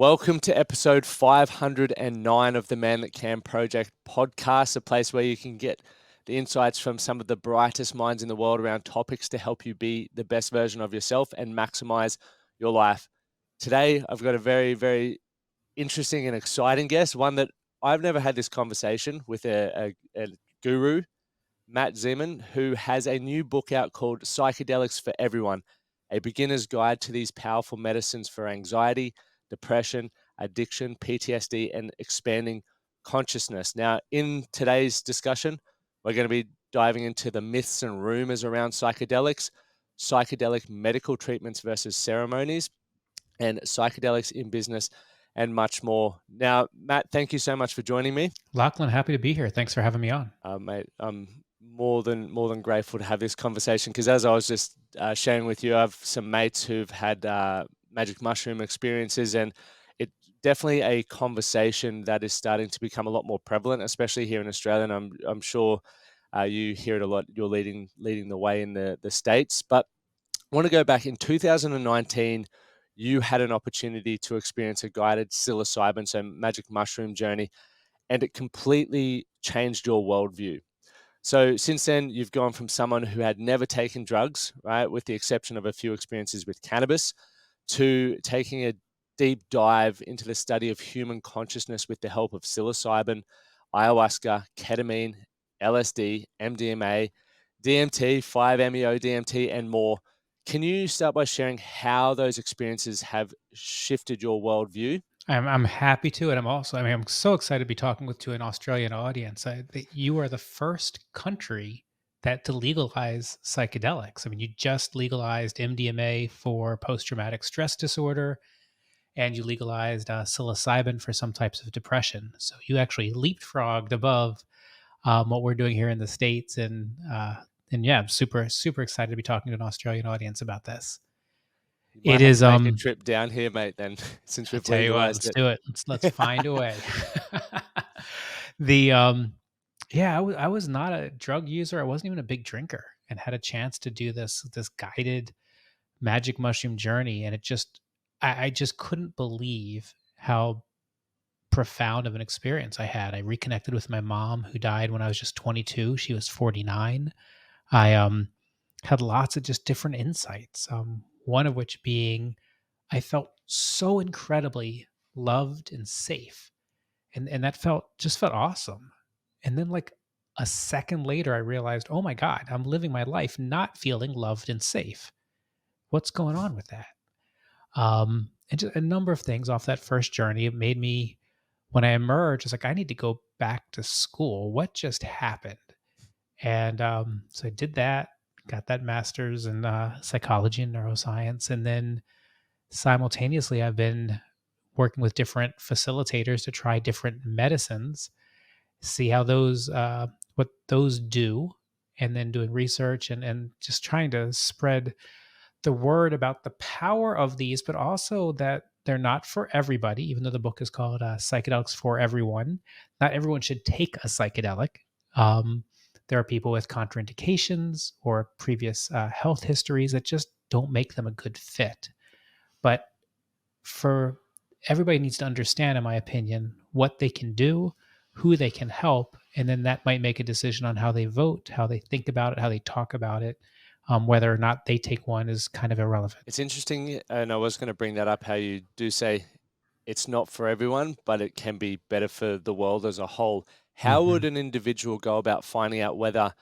Welcome to episode 509 of the Man That Can Project podcast, a place where you can get the insights from some of the brightest minds in the world around topics to help you be the best version of yourself and maximize your life. Today, I've got a very, very interesting and exciting guest, one that I've never had this conversation with a guru, Matt Zemon, who has a new book out called Psychedelics for Everyone, a beginner's guide to these powerful medicines for anxiety, depression, addiction, PTSD, and expanding consciousness. Now, in today's discussion, we're going to be diving into the myths and rumors around psychedelics, psychedelic medical treatments versus ceremonies, and psychedelics in business, and much more. Now, Matt, thank you so much for joining me. Lachlan, happy to be here. Thanks for having me on. Mate, I'm more than grateful to have this conversation because, as I was just sharing with you, I have some mates who've had magic mushroom experiences, and it's definitely a conversation that is starting to become a lot more prevalent, especially here in Australia. And I'm sure you hear it a lot. You're leading the way in the States, but I want to go back in 2019. You had an opportunity to experience a guided psilocybin, so magic mushroom journey, and it completely changed your worldview. So since then, you've gone from someone who had never taken drugs, right, with the exception of a few experiences with cannabis, to taking a deep dive into the study of human consciousness with the help of psilocybin, ayahuasca, ketamine, LSD, MDMA, DMT, 5-MeO DMT, and more. Can you start by sharing how those experiences have shifted your worldview? I'm happy to, and I'm so excited to be talking to an Australian audience. That you are the first country to legalize psychedelics. I mean, you just legalized MDMA for post-traumatic stress disorder, and you legalized psilocybin for some types of depression. So you actually leapfrogged above what we're doing here in the States, and yeah, I'm super excited to be talking to an Australian audience about this. You might It have is to make a trip down here, mate, then, since I we've tell you what, legalized let's it. do it. Let's find a way. the Yeah, I was not a drug user. I wasn't even a big drinker, and had a chance to do this guided magic mushroom journey, and I just couldn't believe how profound of an experience I had. I reconnected with my mom, who died when I was just 22. She was 49. I had lots of just different insights. One of which being I felt so incredibly loved and safe. And that felt awesome. And then like a second later I realized, "Oh my god, I'm living my life not feeling loved and safe. What's going on with that?" And just a number of things off that first journey. It made me, when I emerged, it's like, I need to go back to school. What just happened? And so I did that, got that master's in psychology and neuroscience, and then simultaneously I've been working with different facilitators to try different medicines, see how those what those do, and then doing research and just trying to spread the word about the power of these, but also that they're not for everybody. Even though the book is called Psychedelics for Everyone, not everyone should take a psychedelic. Um, there are people with contraindications or previous health histories that just don't make them a good fit. But for everybody needs to understand, in my opinion, what they can do, who they can help, and then that might make a decision on how they vote, how they think about it, how they talk about it. Whether or not they take one is kind of irrelevant. It's interesting, and I was going to bring that up, how you do say it's not for everyone, but it can be better for the world as a whole. How hmm would an individual go about finding out whether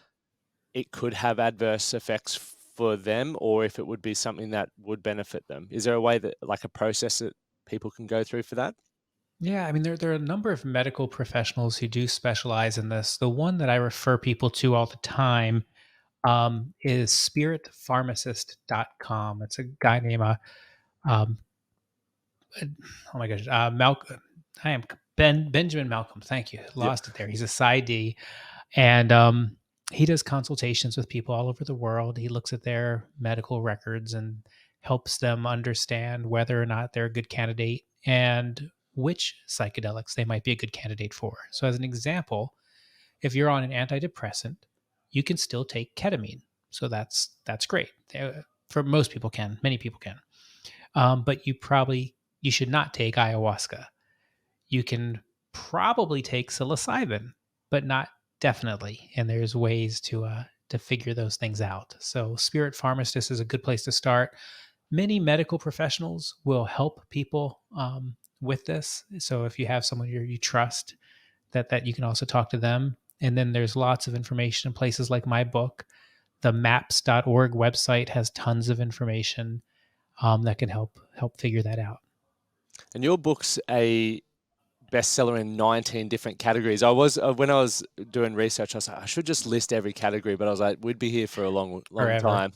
it could have adverse effects for them or if it would be something that would benefit them? Is there a way that, like a process that people can go through for that? Yeah, I mean, there are a number of medical professionals who do specialize in this. The one that I refer people to all the time is spiritpharmacist.com. It's a guy named um, oh my gosh, Malcolm. I am Benjamin Malcolm. Thank you. Yep. Lost it there. He's a PsyD, and he does consultations with people all over the world. He looks at their medical records and helps them understand whether or not they're a good candidate and which psychedelics they might be a good candidate for. So, as an example, if you're on an antidepressant, you can still take ketamine. So that's great. For most people can, many people can. But you probably you should not take ayahuasca. You can probably take psilocybin, but not definitely. And there's ways to figure those things out. So spirit pharmacist is a good place to start. Many medical professionals will help people with this. So if you have someone you trust, that you can also talk to them. And then there's lots of information in places like my book. The maps.org website has tons of information that can help figure that out. And your book's a bestseller in 19 different categories. I was when I was doing research, I was like, I should just list every category, but I was like, we'd be here for a long Forever. time.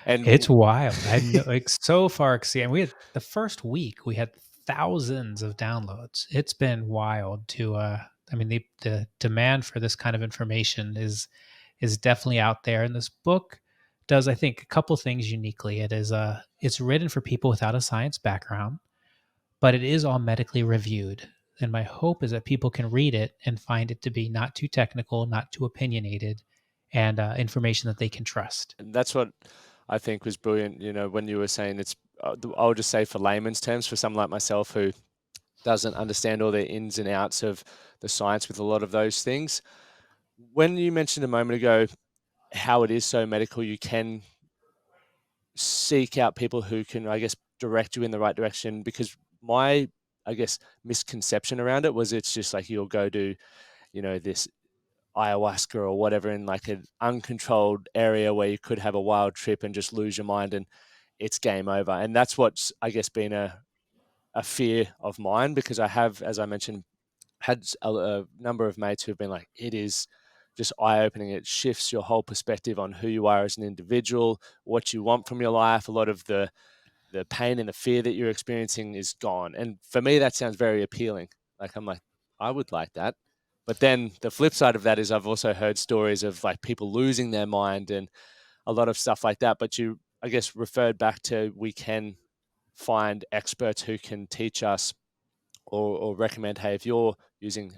And It's wild. I know, like, so far exceeding. We had the first week we had thousands of downloads. It's been wild to I mean the demand for this kind of information is definitely out there. And this book does, I think, a couple things uniquely. It's written for people without a science background, but it is all medically reviewed. And my hope is that people can read it and find it to be not too technical, not too opinionated, and information that they can trust. and that's what I think was brilliant. When you were saying it's, I'll just say for layman's terms, for someone like myself who doesn't understand all the ins and outs of the science with a lot of those things. When you mentioned a moment ago how it is so medical, you can seek out people who can, I guess, direct you in the right direction. Because my, I guess, misconception around it was it's just like you'll go do, this ayahuasca or whatever in like an uncontrolled area where you could have a wild trip and just lose your mind and it's game over. And that's what's, I guess, been a fear of mine, because I have, as I mentioned, had a number of mates who've been like, it is just eye opening. It shifts your whole perspective on who you are as an individual, what you want from your life. A lot of the pain and the fear that you're experiencing is gone. And for me, that sounds very appealing. Like, I'm like, I would like that. But then the flip side of that is I've also heard stories of like people losing their mind and a lot of stuff like that. But you, I guess, referred back to we can find experts who can teach us or recommend, hey, if you're using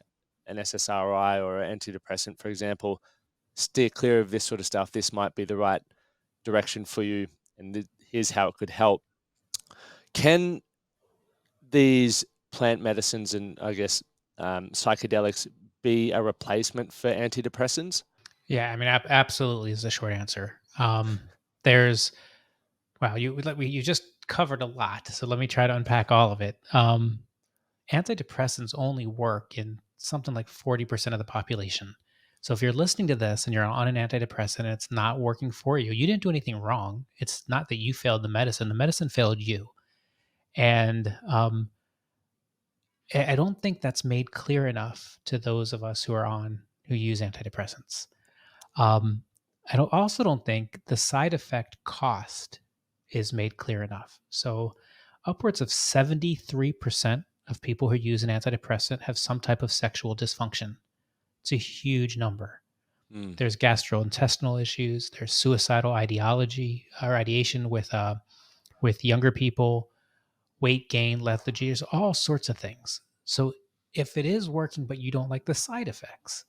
an SSRI or an antidepressant, for example, steer clear of this sort of stuff. This might be the right direction for you, and here's how it could help. Can these plant medicines and, I guess, psychedelics be a replacement for antidepressants? Yeah, I mean, absolutely is the short answer. There's wow, you just covered a lot, so let me try to unpack all of it. Antidepressants only work in something like 40% of the population. So if you're listening to this and you're on an antidepressant and it's not working for you, you didn't do anything wrong. It's not that you failed the medicine failed you. And I don't think that's made clear enough to those of us who use antidepressants. Um, also don't think the side effect cost is made clear enough. So, upwards of 73% of people who use an antidepressant have some type of sexual dysfunction. It's a huge number. Mm. There's gastrointestinal issues. There's suicidal ideology or ideation with younger people, weight gain, lethargy. There's all sorts of things. So, if it is working, but you don't like the side effects,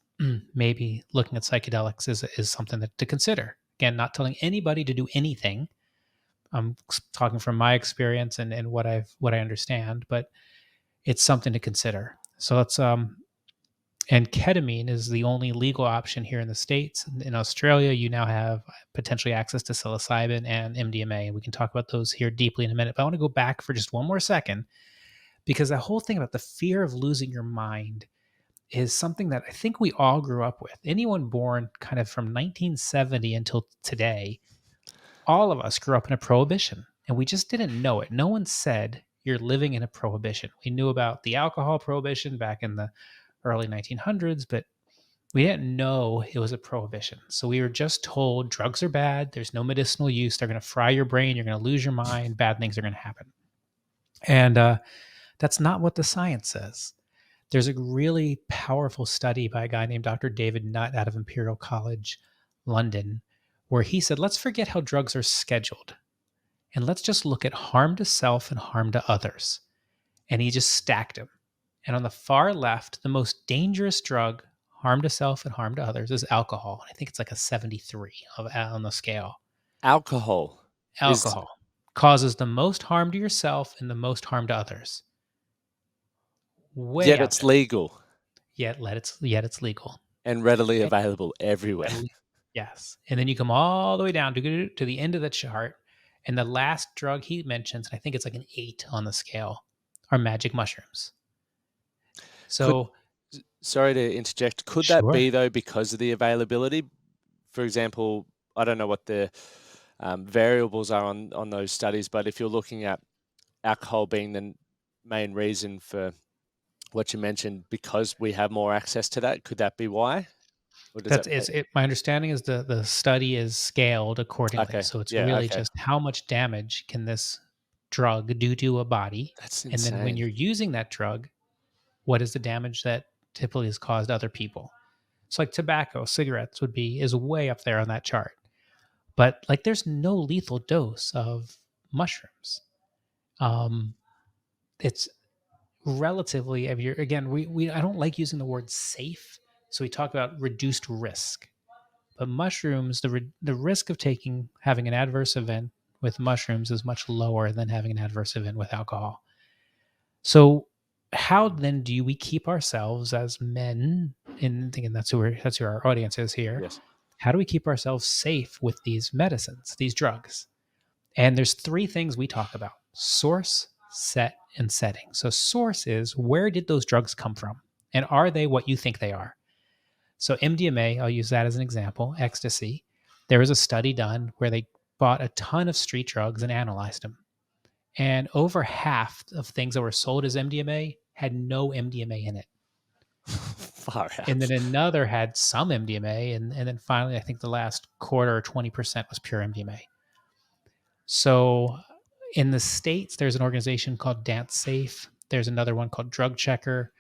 maybe looking at psychedelics is something to consider. Again, not telling anybody to do anything. I'm talking from my experience and what I understand, but it's something to consider. So let's and ketamine is the only legal option here in the States. In Australia, you now have potentially access to psilocybin and MDMA, and we can talk about those here deeply in a minute. But I want to go back for just one more second, because that whole thing about the fear of losing your mind is something that I think we all grew up with. Anyone born kind of from 1970 until today, all of us grew up in a prohibition and we just didn't know it. No one said you're living in a prohibition. We knew about the alcohol prohibition back in the early 1900s, but we didn't know it was a prohibition. So we were just told drugs are bad. There's no medicinal use. They're going to fry your brain. You're going to lose your mind. Bad things are going to happen. And that's not what the science says. There's a really powerful study by a guy named Dr. David Nutt out of Imperial College, London, where he said, let's forget how drugs are scheduled and let's just look at harm to self and harm to others. And he just stacked them. And on the far left, the most dangerous drug, harm to self and harm to others, is alcohol. I think it's like a 73 on the scale. Alcohol is Alcohol. causes the most harm to yourself and the most harm to others. Way Yet out it's there. legal Yet it's legal. and readily And available everywhere. readily, yes. And then you come all the way down to the end of the chart, and the last drug he mentions, and I think it's like an 8 on the scale, are magic mushrooms. Could So Sorry to interject. Could that sure. be though because of the availability? For example, I don't know what the variables are on those studies, but if you're looking at alcohol being the main reason for what you mentioned, because we have more access to that, could that be why? Or does That's that it's it my understanding is the study is scaled accordingly. okay? So it's Yeah, really okay. just how much damage can this drug do to a body? That's And then when insane. you're using that drug, what is the damage that typically has caused other people? So like tobacco, cigarettes is way up there on that chart. But like there's no lethal dose of mushrooms. Um it's relatively, if you're, again, we I don't like using the word safe. So we talk about reduced risk. But mushrooms, the risk of having an adverse event with mushrooms is much lower than having an adverse event with alcohol. So how then do we keep ourselves as men, and thinking that's who our audience is here, Yes. how do we keep ourselves safe with these medicines, these drugs? And there's three things we talk about: source, set, and setting. So source is, where did those drugs come from? And are they what you think they are? So MDMA, I'll use that as an example, ecstasy. There was a study done where they bought a ton of street drugs and analyzed them. And over half of things that were sold as MDMA had no MDMA in it. Far And then out. another had some MDMA. And then finally, I think the last quarter or 20% was pure MDMA. So in the States, there's an organization called Dance Safe. There's another one called Drug Checker.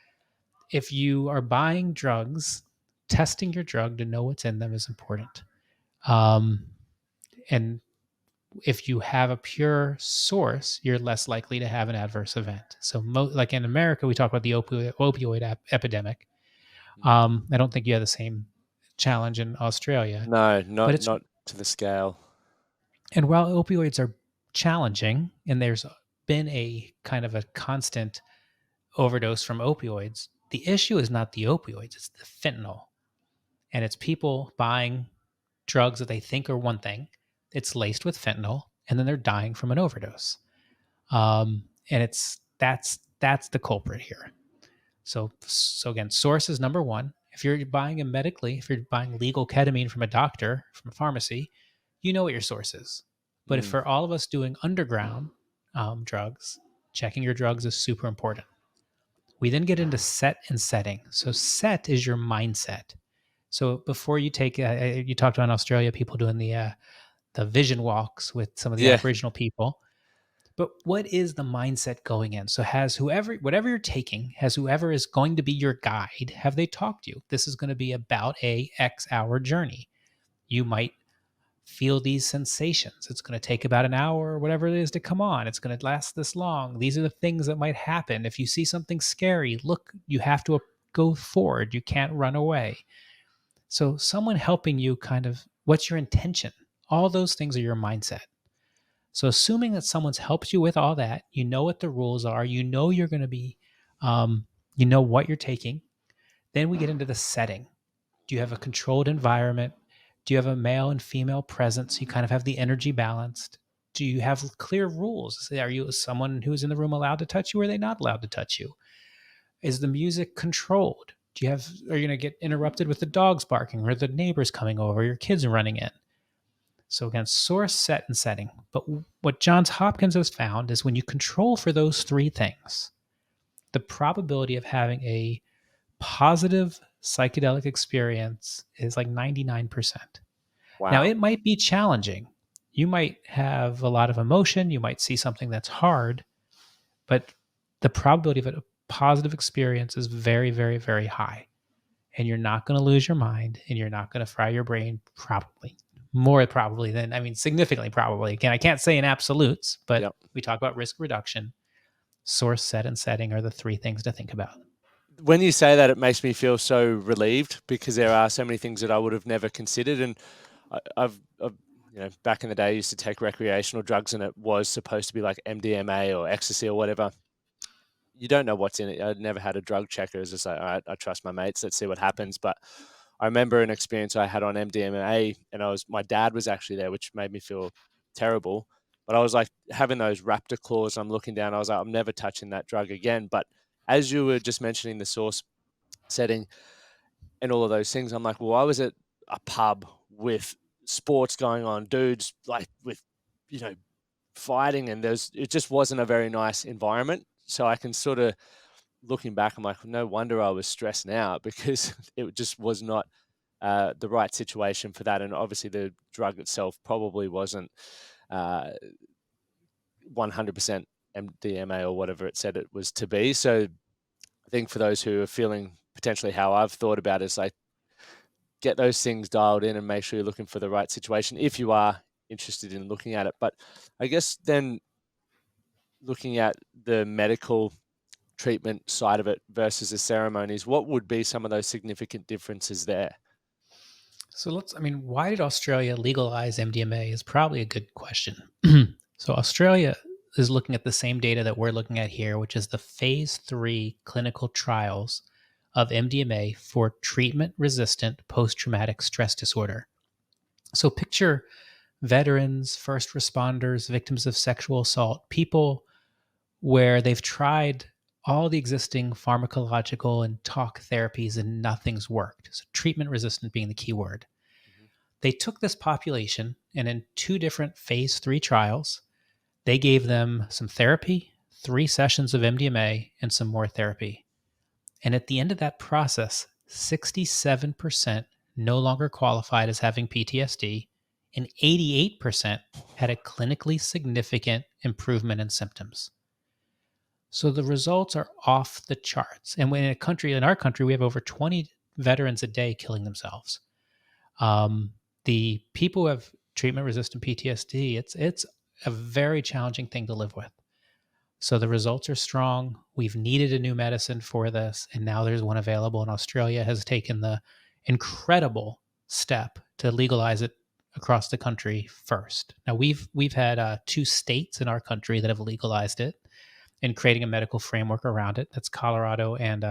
If you are buying drugs, testing your drug to know what's in them is important. Um, and if you have a pure source, you're less likely to have an adverse event. So, like in America, we talk about the opioid epidemic. Mm. I don't think you have the same challenge in Australia, No, but not it's, not to the scale. and while opioids are challenging, and there's been a kind of a constant overdose from opioids, the issue is not the opioids; it's the fentanyl, and it's people buying drugs that they think are one thing. It's laced with fentanyl, and then they're dying from an overdose. And that's the culprit here. So again, source is number one. If you're buying it medically, if you're buying legal ketamine from a doctor, from a pharmacy, you know what your source is. But if Mm. for all of us doing underground drugs, checking your drugs is super important. We then get into set and setting. So set is your mindset. So before you take, you talked about in Australia, people doing the vision walks with some of the Yeah. Aboriginal people. But what is the mindset going in? So has whoever, whatever you're taking, has whoever is going to be your guide, have they talked to you? This is going to be about a X hour journey. You might feel these sensations. It's going to take about an hour or whatever it is to come on. It's going to last this long. These are the things that might happen. If you see something scary, look, you have to go forward. You can't run away. So someone helping you, kind of, what's your intention? All those things are your mindset. So assuming that someone's helped you with all that, you know what the rules are, you know you're going to be, you know what you're taking. Then we get into the setting. Do you have a controlled environment? Do you have a male and female presence? So you kind of have the energy balanced. Do you have clear rules? Are you someone who's in the room allowed to touch you, or are they not allowed to touch you? Is the music controlled? Are you going to get interrupted with the dogs barking, or the neighbors coming over, your kids are running in? So again, source, set, and setting. But what Johns Hopkins has found is when you control for those three things, the probability of having a positive psychedelic experience is like 99%. Now, Wow. it might be challenging. You might have a lot of emotion. You might see something that's hard, but the probability of a positive experience is very, very, very high. And you're not going to lose your mind, and you're not going to fry your brain, probably. More probably than, I mean, significantly probably. Again, I can't say in absolutes, but Yep. we talk about risk reduction. Source, set, and setting are the three things to think about. When you say that, it makes me feel so relieved because there are so many things that I would have never considered, and I've back in the day, I used to take recreational drugs, and it was supposed to be like MDMA or ecstasy or whatever. You don't know what's in it. I'd never had a drug checker. It's just like, all right, I trust my mates. Let's see what happens. But I remember an experience I had on MDMA, and my dad was actually there, which made me feel terrible. But I was like having those raptor claws. I'm looking down. I was like, I'm never touching that drug again. But as you were just mentioning the source setting and all of those things, I'm like, well, I was at a pub with sports going on, dudes like with, you know, fighting, and it just wasn't a very nice environment. So I can sort of, looking back, I'm like, no wonder I was stressing out because it just was not the right situation for that. And obviously, the drug itself probably wasn't 100% MDMA or whatever it said it was to be. So I think for those who are feeling potentially how I've thought about it, is like, get those things dialed in and make sure you're looking for the right situation if you are interested in looking at it. But I guess then looking at the medical treatment side of it versus the ceremonies, what would be some of those significant differences there? So why did Australia legalize MDMA is probably a good question. So Australia is looking at the same data that we're looking at here, which is the phase 3 clinical trials of MDMA for treatment resistant post traumatic stress disorder. So picture veterans, first responders, victims of sexual assault, people where they've tried all the existing pharmacological and talk therapies and nothing's worked. So treatment resistant being the key word. Mhm. They took this population and in 2 different phase 3 trials, they gave them some therapy, 3 sessions of MDMA, and some more therapy. And at the end of that process, 67% no longer qualified as having PTSD, and 88% had a clinically significant improvement in symptoms. So the results are off the charts. And when in our country, we have over 20 veterans a day killing themselves. The people who have treatment resistant PTSD, it's a very challenging thing to live with. So the results are strong. We've needed a new medicine for this, and now there's one available. And Australia has taken the incredible step to legalize it across the country first. Now we've had 2 states in our country that have legalized it and creating a medical framework around it. That's Colorado and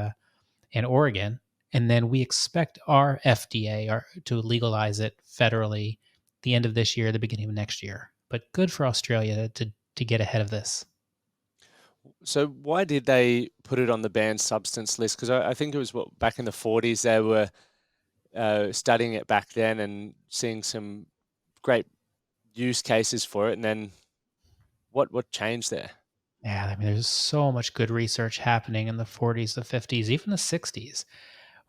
Oregon. And then we expect our FDA to legalize it federally the end of this year, the beginning of next year. But good for Australia to get ahead of this. So why did they put it on the banned substance list? Because I think it was back in the 40s they were studying it back then and seeing some great use cases for it. And then what changed there? Yeah, there's so much good research happening in the 40s, the 50s, even the 60s.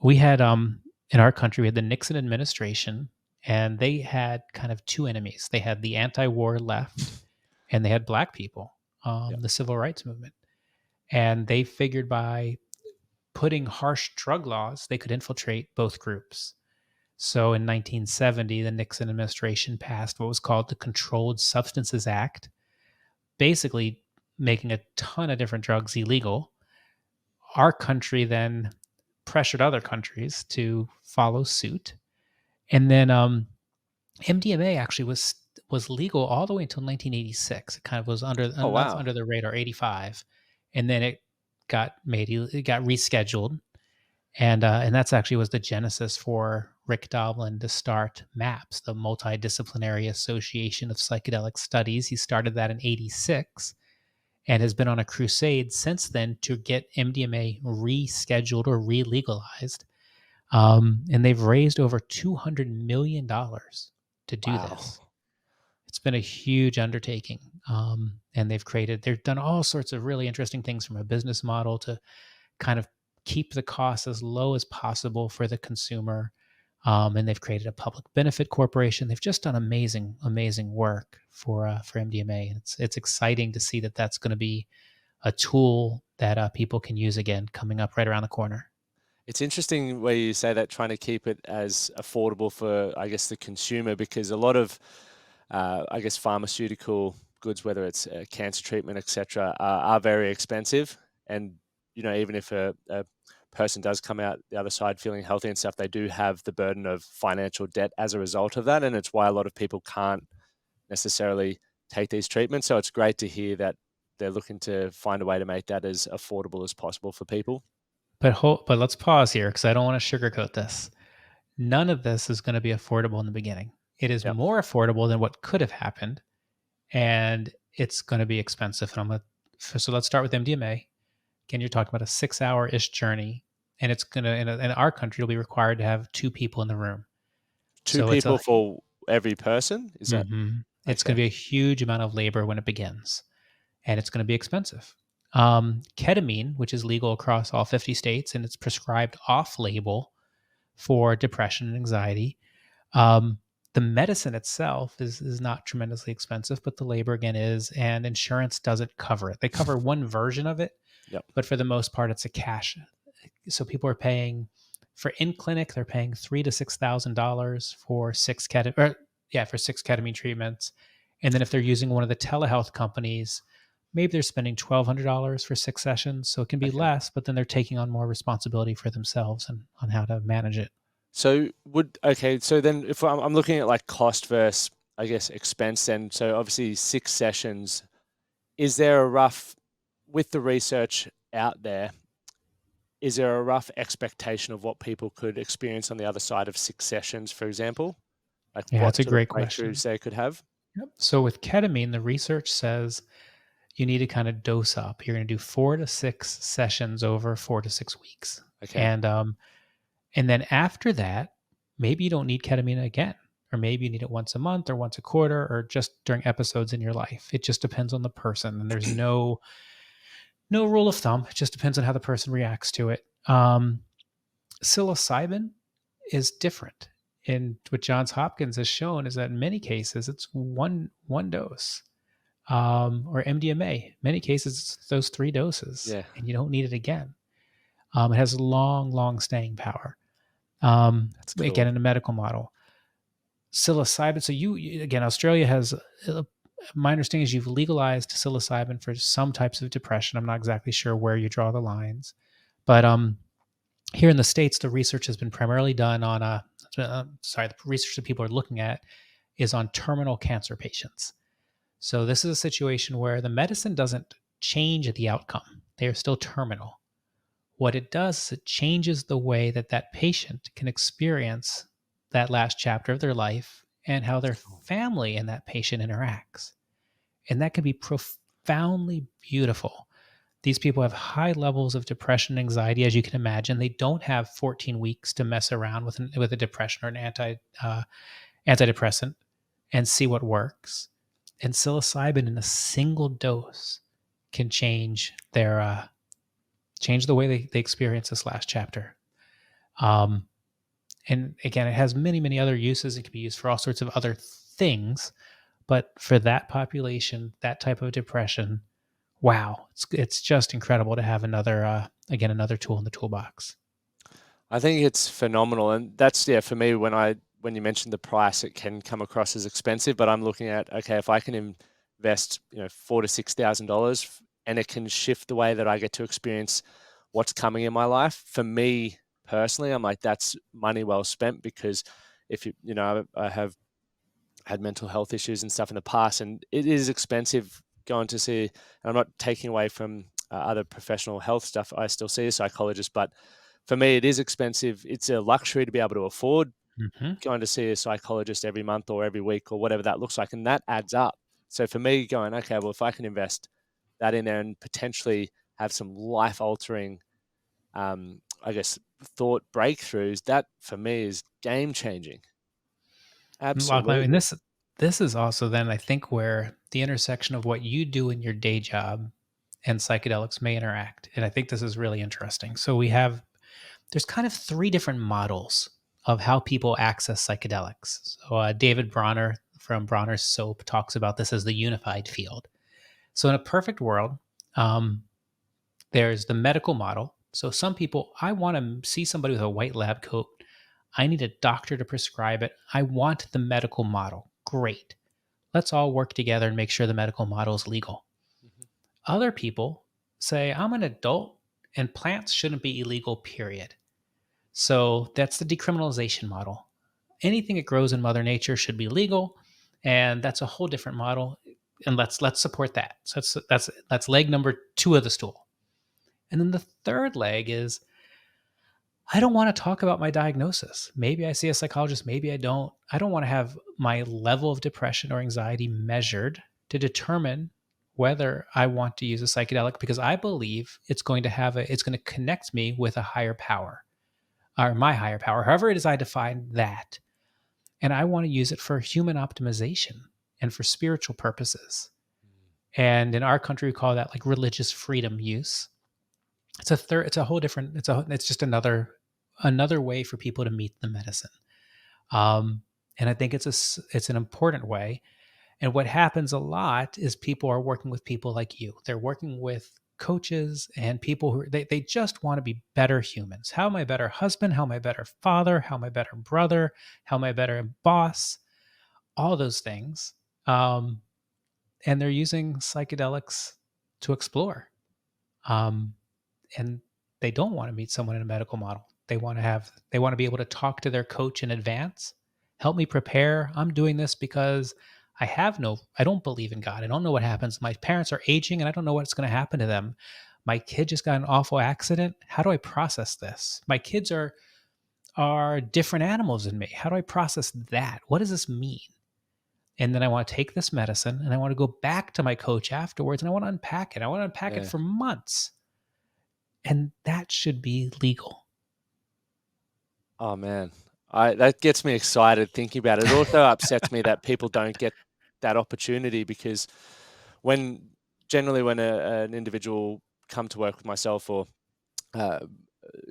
We had in our country we had the Nixon administration, and they had kind of 2 enemies. They had the anti-war left, and they had black people, Yeah. the civil rights movement. And they figured by putting harsh drug laws, they could infiltrate both groups. So in 1970, the Nixon administration passed what was called the Controlled Substances Act, basically making a ton of different drugs illegal. Our country then pressured other countries to follow suit. And then MDMA actually was legal all the way until 1986. It kind of was Oh, not wow. under the radar, 85, and then it got rescheduled, and that's actually was the genesis for Rick Doblin to start MAPS, the Multidisciplinary Association of Psychedelic Studies. He started that in '86 and has been on a crusade since then to get MDMA rescheduled or re-legalized. And they've raised over $200 million to do this. Wow. It's been a huge undertaking. And they've done all sorts of really interesting things from a business model to kind of keep the costs as low as possible for the consumer. And they've created a public benefit corporation. They've just done amazing, amazing work for MDMA. And it's exciting to see that that's going to be a tool that people can use again coming up right around the corner. It's interesting where you say that, trying to keep it as affordable for, I guess, the consumer, because a lot of, I guess, pharmaceutical goods, whether it's cancer treatment, etc., are very expensive. And even if a person does come out the other side feeling healthy and stuff, they do have the burden of financial debt as a result of that, and it's why a lot of people can't necessarily take these treatments. So it's great to hear that they're looking to find a way to make that as affordable as possible for people. But let's pause here because I don't want to sugarcoat this. None of this is going to be affordable in the beginning. It is Yep. more affordable than what could have happened, and it's going to be expensive. And so let's start with MDMA. Again, you're talking about a 6 hour ish journey, and it's gonna in our country, you'll be required to have two people in the room. Two So it's people a for every person? Is that it's going okay? to be a huge amount of labor when it begins, and it's going to be expensive. Ketamine, which is legal across all 50 states, and it's prescribed off label for depression and anxiety. Um, the medicine itself is not tremendously expensive, but the labor again is, and insurance doesn't cover it. They cover one version of it, Yep. but for the most part, it's a cash. So people are paying for in clinic, they're paying $3,000 to $6,000 for six ketamine treatments, and then if they're using one of the telehealth companies, maybe they're spending $1,200 for 6 sessions. So it can be Okay. less, but then they're taking on more responsibility for themselves and on how to manage it. So so then if I'm looking at like cost versus, I guess, expense, then so obviously 6 sessions, is there a rough, with the research out there, is there a rough expectation of what people could experience on the other side of 6 sessions, for example? Like Yeah, what it's a sort of great breakthroughs question. they could have? Yep. So with ketamine, the research says you need to kind of dose up. You're going to do 4 to 6 sessions over 4 to 6 weeks, Okay. and then after that, maybe you don't need ketamine again, or maybe you need it once a month or once a quarter, or just during episodes in your life. It just depends on the person, and there's no rule of thumb. It just depends on how the person reacts to it. Psilocybin is different. And what Johns Hopkins has shown is that in many cases it's one dose, or MDMA. Many cases it's those 3 doses, Yeah, and you don't need it again. It has long staying power. that's Again, cool. in a medical model, psilocybin. So again, Australia has. My understanding is you've legalized psilocybin for some types of depression. I'm not exactly sure where you draw the lines, but here in the States, the research has been primarily done on the research that people are looking at is on terminal cancer patients. So this is a situation where the medicine doesn't change the outcome. They are still terminal. What it does is it changes the way that that patient can experience that last chapter of their life and how their Cool. family and that patient interacts. And that can be profoundly beautiful. These people have high levels of depression and anxiety, as you can imagine. They don't have 14 weeks to mess around with a depression or an antidepressant and see what works. And psilocybin in a single dose can change the way they experience this last chapter. Um, and again, it has many other uses. It can be used for all sorts of other things, but for that population, that type of depression, wow, it's just incredible to have another tool in the toolbox. I think it's phenomenal, and that's, yeah, for me, when you mentioned the price, it can come across as expensive, but I'm looking at, okay, if I can invest, $4,000 to $6,000, and it can shift the way that I get to experience what's coming in my life. For me personally, I'm like, that's money well spent, because if I have had mental health issues and stuff in the past, and it is expensive going to see. And I'm not taking away from other professional health stuff. I still see a psychologist, but for me, it is expensive. It's a luxury to be able to afford Hmm. going to see a psychologist every month or every week or whatever that looks like, and that adds up. So for me, going, okay, well, if I can invest that in there and potentially have some life altering, I guess, thought breakthroughs, that for me is game changing. Lachlan, and Absolutely. this is also then I think where the intersection of what you do in your day job and psychedelics may interact, and I think this is really interesting. So there's kind of 3 different models of how people access psychedelics. So David Bronner from Bronner's Soap talks about this as the unified field. So in a perfect world, um, there's the medical model. So some people, I want to see somebody with a white lab coat. I need a doctor to prescribe it. I want the medical model. Great. Let's all work together and make sure the medical model is legal. Mhm. Other people say, I'm an adult and plants shouldn't be illegal, period. So that's the decriminalization model. Anything that grows in Mother Nature should be legal. And that's a whole different model. And let's support that. So that's leg number 2 of the stool. And then the third leg is I don't want to talk about my diagnosis. Maybe I see a psychologist, maybe I don't. I don't want to have my level of depression or anxiety measured to determine whether I want to use a psychedelic, because I believe it's going to connect me with a higher power, or my higher power, however it is I define that. And I want to use it for human optimization and for spiritual purposes. And in our country, we call that like religious freedom use. It's a whole different, it's just another way for people to meet the medicine. And I think it's an important way. And what happens a lot is people are working with people like you. They're working with coaches and people who they just want to be better humans. How am I a better husband? How am I a better father? How am I a better brother? How am I a better boss? All those things. And they're using psychedelics to explore. Um, and they don't want to meet someone in a medical model. They want to be able to talk to their coach in advance. Help me prepare. I'm doing this because I don't believe in God. I don't know what happens. My parents are aging and I don't know what's going to happen to them. My kid just got an awful accident. How do I process this? My kids are different animals than me. How do I process that? What does this mean? And then I want to take this medicine and I want to go back to my coach afterwards and I want to unpack it. I want to unpack it Yeah. for months. And that should be legal. Oh man, I that gets me excited thinking about it. It also upsets me that people don't get that opportunity because when generally when an individual come to work with myself or uh,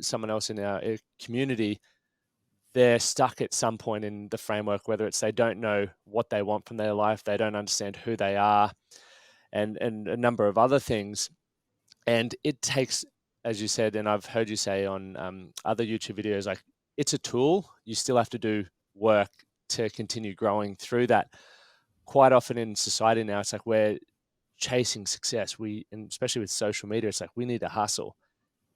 someone else in our community, they're stuck at some point in the framework, whether it's they don't know what they want from their life, they don't understand who they are, and a number of other things. And it takes, as you said, and I've heard you say on other YouTube videos, like it's a tool. You still have to do work to continue growing through that. Quite often in society now, it's like we're chasing success. And especially with social media, it's like we need to hustle.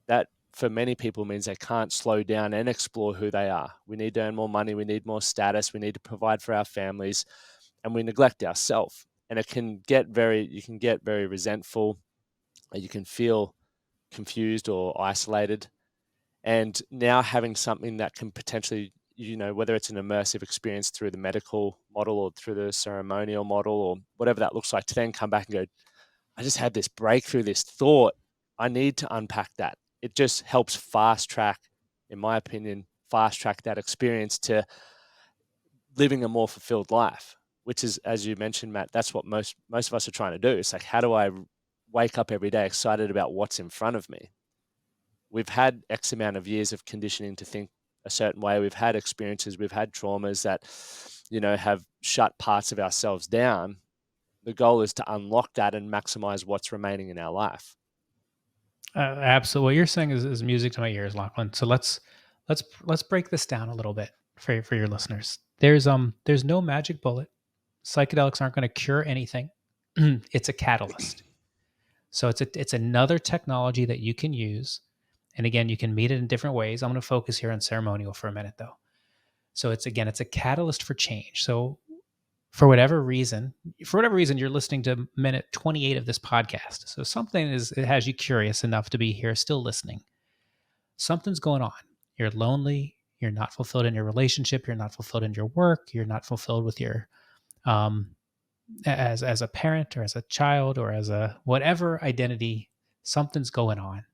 That for many people means they can't slow down and explore who they are. We need to earn more money. We need more status. We need to provide for our families, and we neglect ourselves. And you can get very resentful. You can feel confused or isolated. And now having something that can potentially, whether it's an immersive experience through the medical model or through the ceremonial model or whatever that looks like, to then come back and go, I just had this breakthrough, this thought. I need to unpack that. It just helps fast track, in my opinion, fast track that experience to living a more fulfilled life, which is, as you mentioned, Matt, that's what most of us are trying to do. It's like, how do I wake up every day excited about what's in front of me? We've had X amount of years of conditioning to think a certain way. We've had experiences, we've had traumas that, have shut parts of ourselves down. The goal is to unlock that and maximize what's remaining in our life. Absolutely, what you're saying is music to my ears, Lachlan. So let's break this down a little bit for your listeners. There's no magic bullet. Psychedelics aren't going to cure anything. It's a catalyst. So it's another technology that you can use. And again, you can meet it in different ways. I'm going to focus here on ceremonial for a minute though. So it's a catalyst for change. So for whatever reason you're listening to minute 28 of this podcast. So it has you curious enough to be here still listening. Something's going on. You're lonely, you're not fulfilled in your relationship, you're not fulfilled in your work, you're not fulfilled with your um as a parent or as a child or as a whatever identity. Something's going on.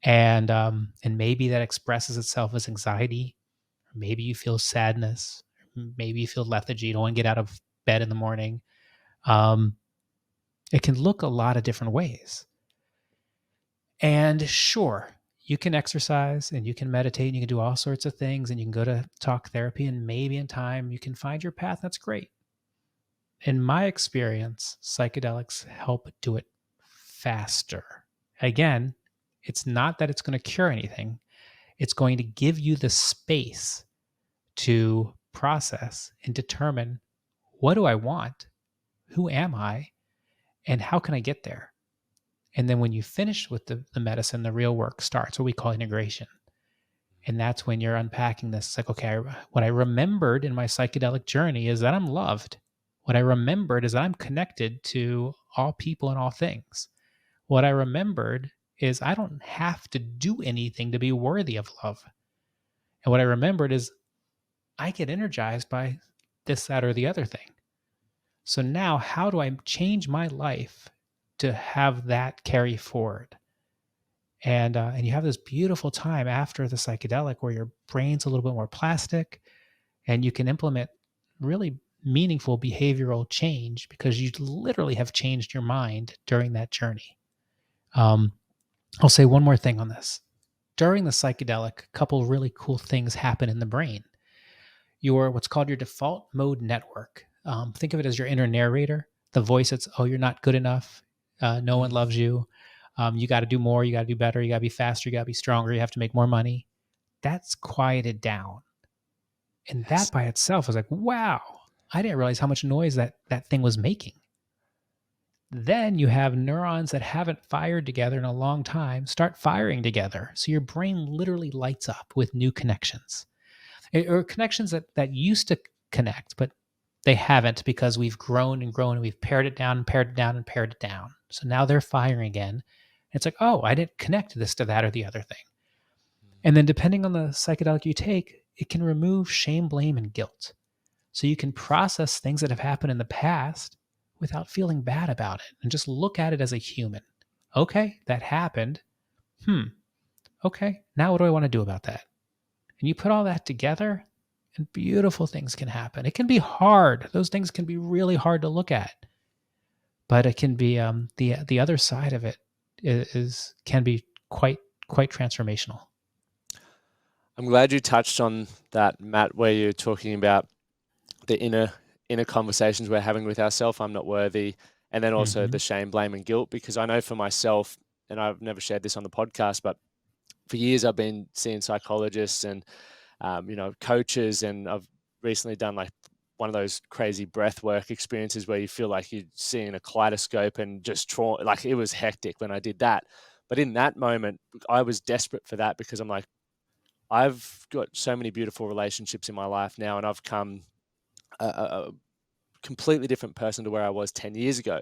And maybe that expresses itself as anxiety, or maybe you feel sadness, maybe you feel lethargy, you don't want to get out of bed in the morning. um, it can look a lot of different ways. And sure, you can exercise and you can meditate and you can do all sorts of things and you can go to talk therapy and maybe in time you can find your path. That's great. In my experience, psychedelics help do it faster. Again, it's not that it's going to cure anything. It's going to give you the space to process and determine, what do I want? Who am I? And how can I get there? And then when you finish with the medicine, the real work starts, what we call integration. And that's when you're unpacking this. It's like, okay, what I remembered in my psychedelic journey is that I'm loved. What I remembered is that I'm connected to all people and all things. What I remembered is I don't have to do anything to be worthy of love. And what I remembered is I get energized by this, that, or the other thing. So now, how do I change my life to have that carry forward? And you have this beautiful time after the psychedelic where your brain's a little bit more plastic, and you can implement really meaningful behavioral change because you literally have changed your mind during that journey. Um, I'll say one more thing on this. During the psychedelic, a couple really cool things happen in the brain. Your what's called your default mode network. Think of it as your inner narrator, the voice that's, oh, you're not good enough. No one Mm. loves you. You got to do more. You got to do better. You got to be faster. You got to be stronger. You have to make more money. That's quieted down. And that Yes. by itself was like, wow, I didn't realize how much noise that thing was making. Then you have neurons that haven't fired together in a long time start firing together. So your brain literally lights up with new connections. Or connections that used to connect, but they haven't because we've grown and grown and we've pared it down and pared it down and pared it down. So now they're firing again. It's like, oh, I didn't connect this to that or the other thing. And then depending on the psychedelic you take, it can remove shame, blame, and guilt. So you can process things that have happened in the past without feeling bad about it and just look at it as a human. Okay, that happened. Hmm. Okay, now what do I want to do about that? And you put all that together, and beautiful things can happen. It can be hard. Those things can be really hard to look at, but it can be the other side of it is can be quite transformational. I'm glad you touched on that, Matt, where you're talking about the inner conversations we're having with ourselves. I'm not worthy, and then also Hmm. the shame, blame, and guilt. Because I know for myself, and I've never shared this on the podcast, but for years I've been seeing psychologists and coaches, and I've recently done like one of those crazy breath work experiences where you feel like you're seeing a kaleidoscope and just like it was hectic when I did that. But in that moment, I was desperate for that because I'm like, I've got so many beautiful relationships in my life now, and I've come a completely different person to where I was 10 years ago.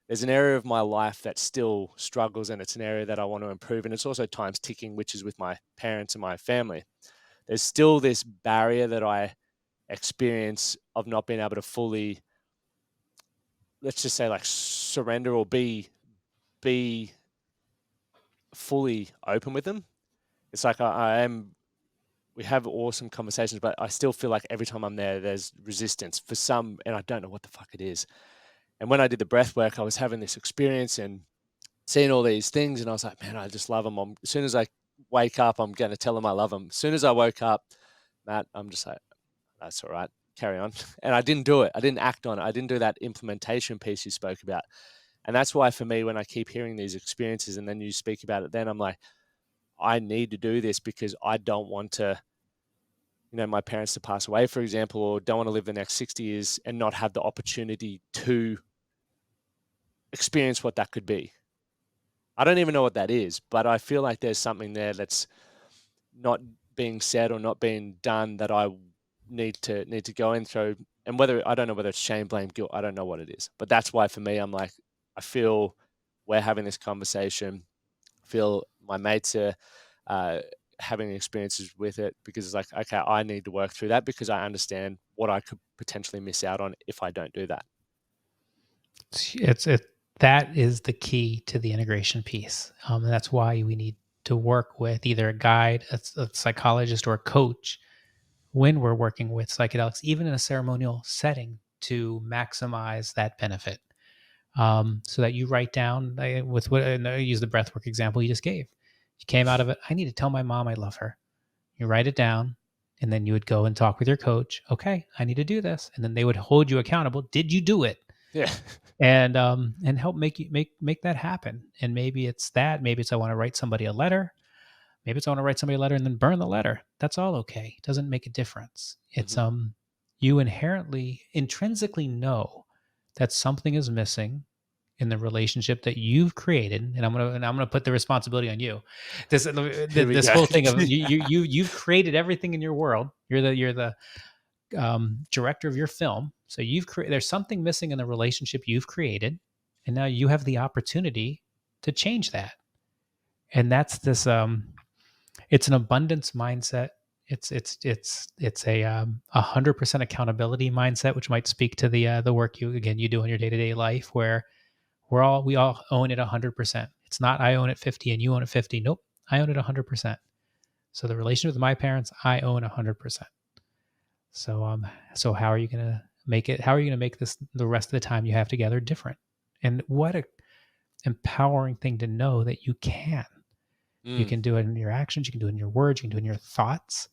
There's an area of my life that still struggles, and it's an area that I want to improve. And it's also time's ticking, which is with my parents and my family. There's still this barrier that I experience of not being able to fully, let's just say, like surrender or be fully open with them. It's like I am. We have awesome conversations, but I still feel like every time I'm there, there's resistance for some, and I don't know what the fuck it is. And when I did the breath work, I was having this experience and seeing all these things, and I was like, man, I just love them. As soon as I wake up, I'm going to tell them I love them. As soon as I woke up, Matt, I'm just like, that's all right, carry on. And I didn't do it. I didn't act on it. I didn't do that implementation piece you spoke about. And that's why for me, when I keep hearing these experiences and then you speak about it, then I'm like, I need to do this because I don't want to, my parents to pass away, for example, or don't want to live the next 60 years and not have the opportunity to experience what that could be. I don't even know what that is, but I feel like there's something there that's not being said or not being done that I need to go in through. And whether I don't know whether it's shame, blame, guilt, I don't know what it is. But that's why for me, I'm like, I feel we're having this conversation. I feel my mates are having experiences with it because it's like, okay, I need to work through that because I understand what I could potentially miss out on if I don't do that. It's that is the key to the integration piece, and that's why we need to work with either a guide, a psychologist, or a coach when we're working with psychedelics, even in a ceremonial setting, to maximize that benefit. So that you write down with what, and I use the breathwork example you just gave. You came out of it. I need to tell my mom I love her. You write it down, and then you would go and talk with your coach. Okay, I need to do this, and then they would hold you accountable. Did you do it? Yeah. And help make that happen. And maybe it's that. Maybe it's I want to write somebody a letter. Maybe it's I want to write somebody a letter and then burn the letter. That's all okay. It doesn't make a difference. It's Hmm. you intrinsically know that something is missing in the relationship that you've created, and I'm gonna put the responsibility on you. Here we This go. whole thing of you've created everything in your world. You're the director of your film, So there's something missing in the relationship you've created, and now you have the opportunity to change that. And that's this it's an abundance mindset. It's a 100% accountability mindset, which might speak to the work you do in your day-to-day life, where we all own it 100%. It's not I own it 50 and you own it 50. Nope, I own it 100%. So the relationship with my parents, I own 100%. So so how are you gonna make it? How are you gonna make this the rest of the time you have together different? And what a empowering thing to know that you can. You Mm. can do it in your actions, you can do it in your words, you can do it in your thoughts.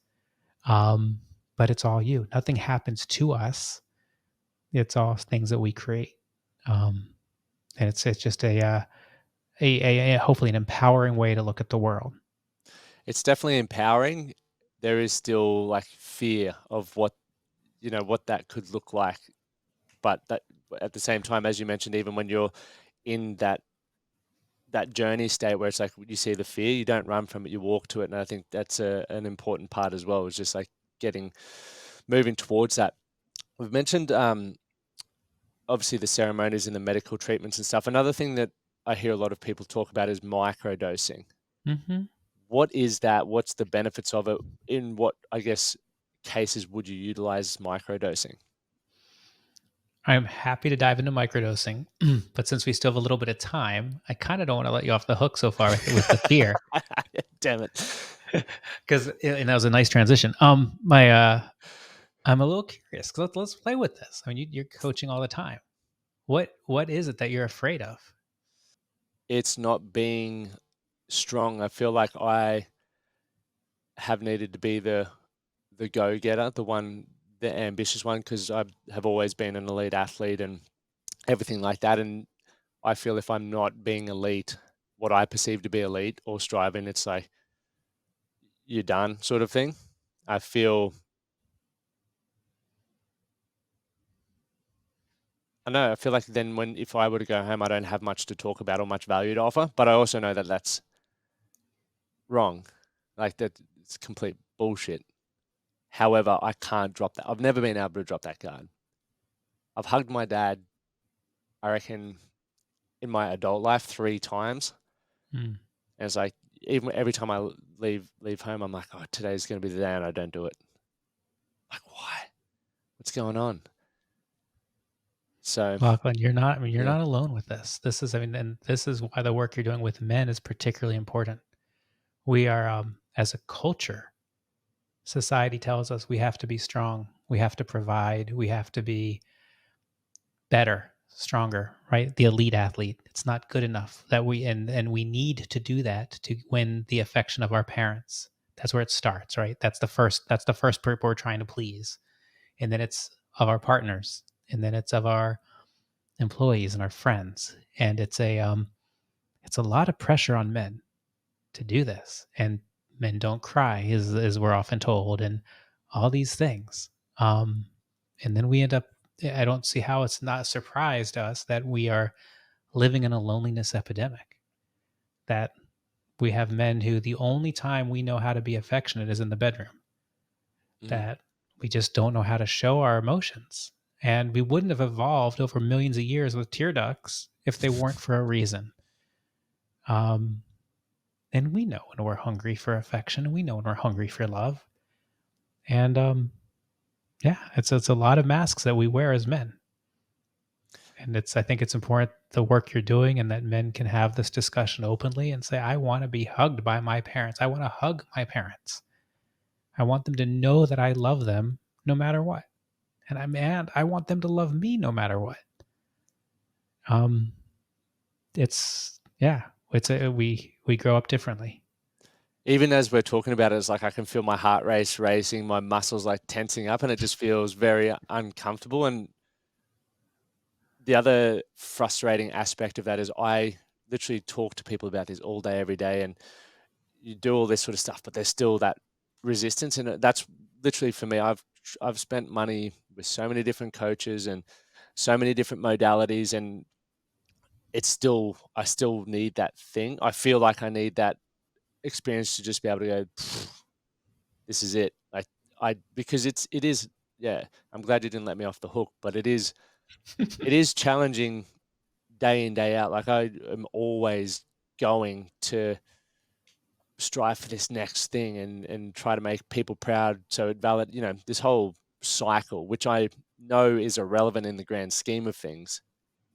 Um, but it's all you. Nothing happens to us. It's all things that we create. Um, and it's just a hopefully an empowering way to look at the world. It's definitely empowering. There is still like fear of what, what that could look like. But that at the same time, as you mentioned, even when you're in that journey state where it's like you see the fear, you don't run from it, you walk to it. And I think that's an important part as well, is just like moving towards that. We've mentioned obviously the ceremonies and the medical treatments and stuff. Another thing that I hear a lot of people talk about is microdosing. Hmm. What is that? What's the benefits of it? In what, I guess, cases would you utilize microdosing? I'm happy to dive into microdosing, but since we still have a little bit of time, I kind of don't want to let you off the hook so far with the fear, Damn it. because and that was a nice transition. My I'm a little curious. 'Cause let's play with this. I mean, you're coaching all the time. What is it that you're afraid of? It's not being strong. I feel like I have needed to be the go-getter, the ambitious one, because I have always been an elite athlete and everything like that. And I feel if I'm not being elite, what I perceive to be elite or striving, it's like you're done sort of thing. I feel I know. I feel like then if I were to go home, I don't have much to talk about or much value to offer. But I also know that that's wrong. Like that, it's complete bullshit. However, I can't drop that. I've never been able to drop that card. I've hugged my dad, I reckon, in my adult life 3 times. Mm. And it's like even every time I leave home, I'm like, oh, today's gonna be the day, and I don't do it. Like, why? What's going on? So Lachlan, you're not. I mean, you're yeah. not alone with this. This is. I mean, and this is why the work you're doing with men is particularly important. We are, as a culture, society tells us we have to be strong, we have to provide, we have to be better, stronger, right? The elite athlete. It's not good enough that and we need to do that to win the affection of our parents. That's where it starts, right? That's the first people we're trying to please. And then it's of our partners, and then it's of our employees and our friends. And it's a lot of pressure on men to do this. And men don't cry, is we're often told, and all these things. Um, and then we end up. I don't see how it's not a surprise to us that we are living in a loneliness epidemic. That we have men who the only time we know how to be affectionate is in the bedroom. Mm. That we just don't know how to show our emotions. And we wouldn't have evolved over millions of years with tear ducts if they weren't for a reason. Um, and we know when we're hungry for affection, and we know when we're hungry for love. And yeah, it's a lot of masks that we wear as men. And I think it's important the work you're doing, and that men can have this discussion openly and say, I want to be hugged by my parents. I want to hug my parents. I want them to know that I love them no matter what. And I want them to love me no matter what. Um it's yeah, we grow up differently. Even as we're talking about it, it's like I can feel my heart race racing, my muscles like tensing up, and it just feels very uncomfortable. And the other frustrating aspect of that is I literally talk to people about this all day, every day, and you do all this sort of stuff, but there's still that resistance, and that's literally for me. I've spent money with so many different coaches and so many different modalities, and I still need that thing. I feel like I need that experience to just be able to go, this is it. Like because it is. yeah, I'm glad you didn't let me off the hook, but it is challenging day in, day out. Like, I am always going to strive for this next thing and try to make people proud. So it valid, this whole cycle, which I know is irrelevant in the grand scheme of things.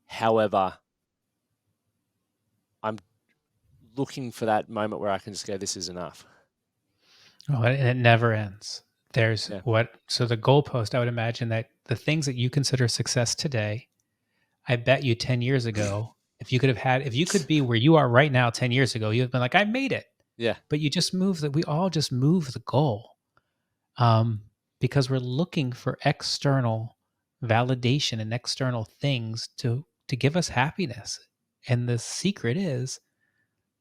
However, I'm looking for that moment where I can just go, this is enough. Oh, and it never ends. There's Yeah. so the goalpost, I would imagine that the things that you consider success today, I bet you 10 years ago, if you could be where you are right now 10 years ago, you'd have been like, I made it. Yeah. But you just move that we all just move the goal. Um, because we're looking for external validation and external things to give us happiness. And the secret is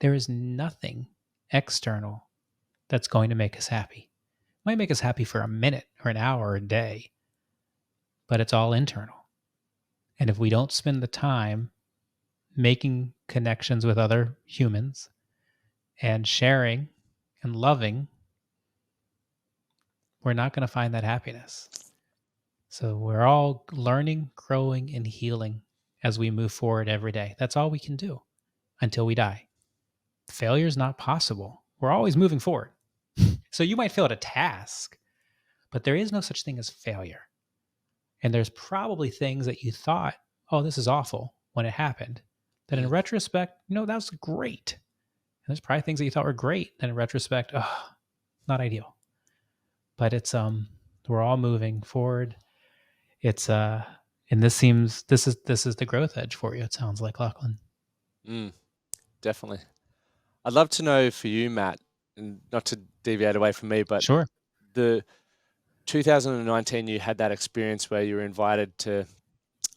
there is nothing external that's going to make us happy. It might make us happy for a minute or an hour or a day, but it's all internal. And if we don't spend the time making connections with other humans and sharing and loving, we're not going to find that happiness. So we're all learning, growing, and healing as we move forward every day. That's all we can do until we die. Failure is not possible. We're always moving forward. So you might fail at a task, but there is no such thing as failure. And there's probably things that you thought, oh, this is awful when it happened. That in Mm. retrospect, that was great. And there's probably things that you thought were great. And in retrospect, oh, not ideal. But it's we're all moving forward. It's and this is the growth edge for you, it sounds like, Lachlan. Mm, definitely. I'd love to know for you, Matt, and not to deviate away from me, but Sure. the 2019, you had that experience where you were invited to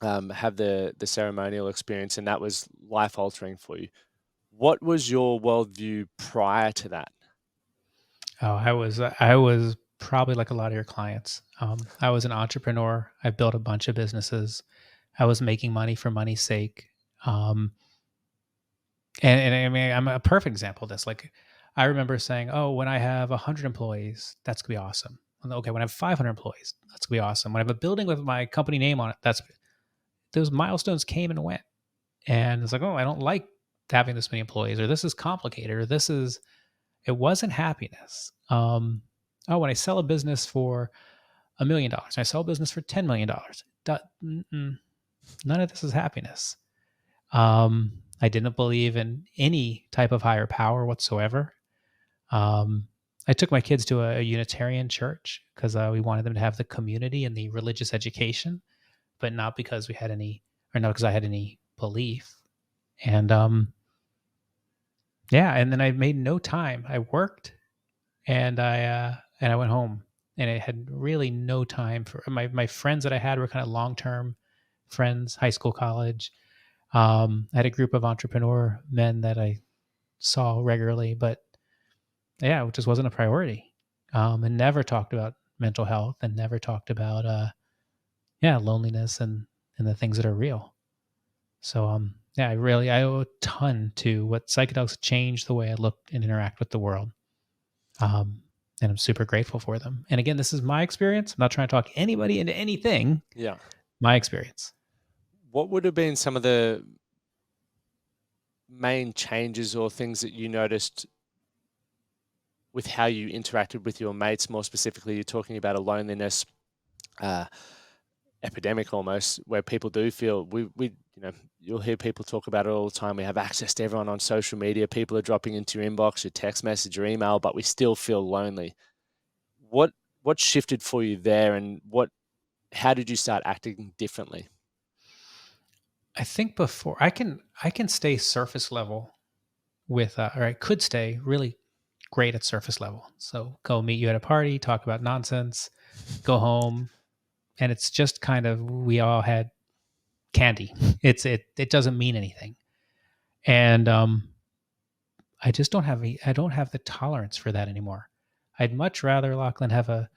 have the ceremonial experience, and that was life altering for you. What was your worldview prior to that? Oh, I was probably like a lot of your clients. I was an entrepreneur. I built a bunch of businesses. I was making money for money's sake. Um, and I mean, I'm a perfect example of this. Like, I remember saying, "Oh, when I have 100 employees, that's gonna be awesome." Okay, when I have 500 employees, that's gonna be awesome. When I have a building with my company name on it, that's those milestones came and went. And it's like, oh, I don't like having this many employees, or this is complicated, or this is. It wasn't happiness. Oh, when I sell a business for $1 million, I sell a business for $10 million. None of this is happiness. I didn't believe in any type of higher power whatsoever. Um, I took my kids to a Unitarian church because we wanted them to have the community and the religious education, but not because we had any, or not because I had any belief. And yeah, and then I made no time. I worked and I went home, and I had really no time for my friends that I had were kind of long term friends, high school, college. I had a group of entrepreneur men that I saw regularly, but yeah, it just wasn't a priority. And never talked about mental health, and never talked about yeah, loneliness and the things that are real. So yeah, I owe a ton to what psychedelics changed the way I look and interact with the world. Um, and I'm super grateful for them. And again, this is my experience. I'm not trying to talk anybody into anything. Yeah. My experience. What would have been some of the main changes or things that you noticed with how you interacted with your mates? More specifically, you're talking about a loneliness uh, epidemic almost, where people do feel you'll hear people talk about it all the time. We have access to everyone on social media. People are dropping into your inbox, your text message, your email, but we still feel lonely. What what shifted for you there, and how did you start acting differently? I think before I can stay surface level with or I could stay really great at surface level. So go meet you at a party, talk about nonsense, go home, and it's just kind of we all had candy. It doesn't mean anything. And I don't have the tolerance for that anymore. I'd much rather, Lachlan, have a